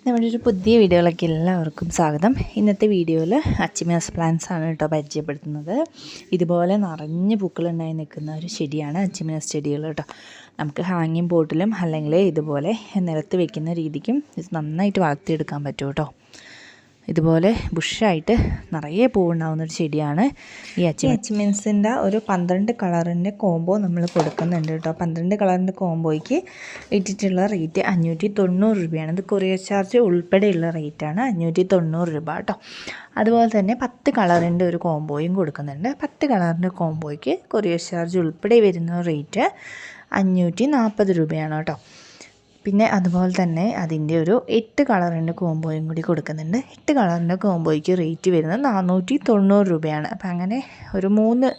നമ്മുടെ ഒരു പുതിയ വീഡിയോയിലേക്ക് എല്ലാവർക്കും സ്വാഗതം. ഇന്നത്തെ വീഡിയോയിൽ അച്ചിമനസ് പ്ലാന്റ്സ് ആണ് കേട്ടോ പരിചയപ്പെടുത്തുന്നത്. ഇതുപോലെ നിറഞ്ഞ് പൂക്കളുണ്ടായി നിൽക്കുന്ന ഒരു ചെടിയാണ് അച്ചിമനസ് ചെടികൾ കേട്ടോ. നമുക്ക് ഹാങ്ങിങ് പോട്ടിലും അല്ലെങ്കിൽ ഇതുപോലെ നിലത്ത് വെക്കുന്ന രീതിക്കും ഇത് നന്നായിട്ട് വളർത്തിയെടുക്കാൻ പറ്റും കേട്ടോ. ഇതുപോലെ ബുഷായിട്ട് നിറയെ പൂവുണ്ടാകുന്നൊരു ചെടിയാണ് ഈ അച്ചിമൻസിൻ്റെ. ഒരു 12 കളറിൻ്റെ കോംബോ നമ്മൾ കൊടുക്കുന്നുണ്ട് കേട്ടോ. 12 കളറിൻ്റെ കോംബോയ്ക്ക് ഇട്ടിട്ടുള്ള റേറ്റ് 590 രൂപയാണ്. ഇത് കൊറിയർ ചാർജ് ഉൾപ്പെടെയുള്ള റേറ്റാണ് 590 രൂപ കേട്ടോ. അതുപോലെ തന്നെ 10 കളറിൻ്റെ ഒരു കോംബോയും കൊടുക്കുന്നുണ്ട്. 10 കളറിൻ്റെ കോംബോയ്ക്ക് കൊറിയർ ചാർജ് ഉൾപ്പെടെ വരുന്ന റേറ്റ് 540 രൂപയാണ് കേട്ടോ. പിന്നെ അതുപോലെ തന്നെ അതിൻ്റെ ഒരു 8 കളറിൻ്റെ കോംബോയും കൂടി കൊടുക്കുന്നുണ്ട്. 8 കളറിൻ്റെ കോംബോയ്ക്ക് റേറ്റ് വരുന്നത് 490 രൂപയാണ്. അപ്പം അങ്ങനെ ഒരു 3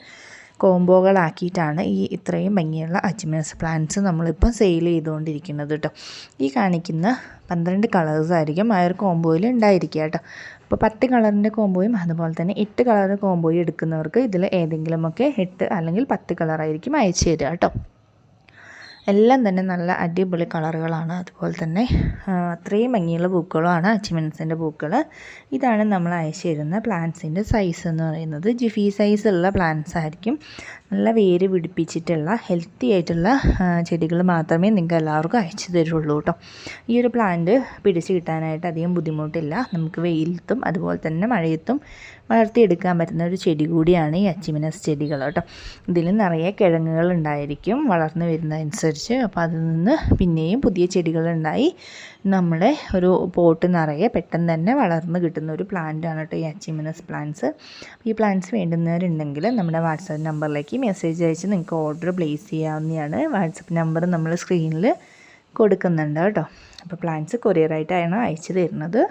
കോംബോകളാക്കിയിട്ടാണ് ഈ ഇത്രയും ഭംഗിയുള്ള അച്ചിമനസ് പ്ലാന്റ്സ് നമ്മളിപ്പോൾ സെയിൽ ചെയ്തുകൊണ്ടിരിക്കുന്നത് കേട്ടോ. ഈ കാണിക്കുന്ന 12 കളേഴ്സ് ആയിരിക്കും ആ ഒരു കോംബോയിൽ ഉണ്ടായിരിക്കുക കേട്ടോ. അപ്പോൾ 10 കളറിൻ്റെ കോംബോയും അതുപോലെ തന്നെ 8 കളർ കോംബോയും എടുക്കുന്നവർക്ക് ഇതിൽ ഏതെങ്കിലുമൊക്കെ 8 അല്ലെങ്കിൽ 10 കളറായിരിക്കും അയച്ചു തരിക കേട്ടോ. എല്ലാം തന്നെ നല്ല അടിപൊളി കളറുകളാണ്. അതുപോലെ തന്നെ അത്രയും ഭംഗിയുള്ള പൂക്കളുമാണ് അച്ചിമനസിൻ്റെ പൂക്കൾ. ഇതാണ് നമ്മൾ അയച്ചു തരുന്ന പ്ലാന്റ്സിൻ്റെ സൈസ് എന്ന് പറയുന്നത്. ജിഫി സൈസുള്ള പ്ലാന്റ്സ് ആയിരിക്കും. നല്ല വേര് പിടിപ്പിച്ചിട്ടുള്ള ഹെൽത്തി ആയിട്ടുള്ള ചെടികൾ മാത്രമേ നിങ്ങൾക്ക് എല്ലാവർക്കും അയച്ചു തരുള്ളൂ കേട്ടോ. ഈ ഒരു പ്ലാന്റ് പിടിച്ച് കിട്ടാനായിട്ട് അധികം ബുദ്ധിമുട്ടില്ല. നമുക്ക് വെയിലത്തും അതുപോലെ തന്നെ മഴയത്തും വളർത്തിയെടുക്കാൻ പറ്റുന്ന ഒരു ചെടി കൂടിയാണ് ഈ അച്ചിമനസ് ചെടികൾ കേട്ടോ. ഇതിൽ നിറയെ കിഴങ്ങുകൾ ഉണ്ടായിരിക്കും വളർന്നു വരുന്നതനുസരിച്ച്. അപ്പോൾ അതിൽ നിന്ന് പിന്നെയും പുതിയ ചെടികളുണ്ടായി നമ്മുടെ ഒരു പോട്ട് നിറയെ പെട്ടെന്ന് തന്നെ വളർന്ന് കിട്ടുന്ന ഒരു പ്ലാന്റാണ് കേട്ടോ ഈ അച്ചിമനസ് പ്ലാന്റ്സ്. ഈ പ്ലാന്റ്സ് വേണ്ടുന്നവരുണ്ടെങ്കിൽ നമ്മുടെ വാട്സാപ്പ് നമ്പറിലേക്ക് മെസ്സേജ് അയച്ച് നിങ്ങൾക്ക് ഓർഡർ പ്ലേസ് ചെയ്യാവുന്നതാണ്. വാട്സപ്പ് നമ്പർ നമ്മൾ സ്ക്രീനിൽ കൊടുക്കുന്നുണ്ട് കേട്ടോ. അപ്പോൾ പ്ലാന്റ്സ് കൊറിയറായിട്ടാണ് അയച്ചു തരുന്നത്.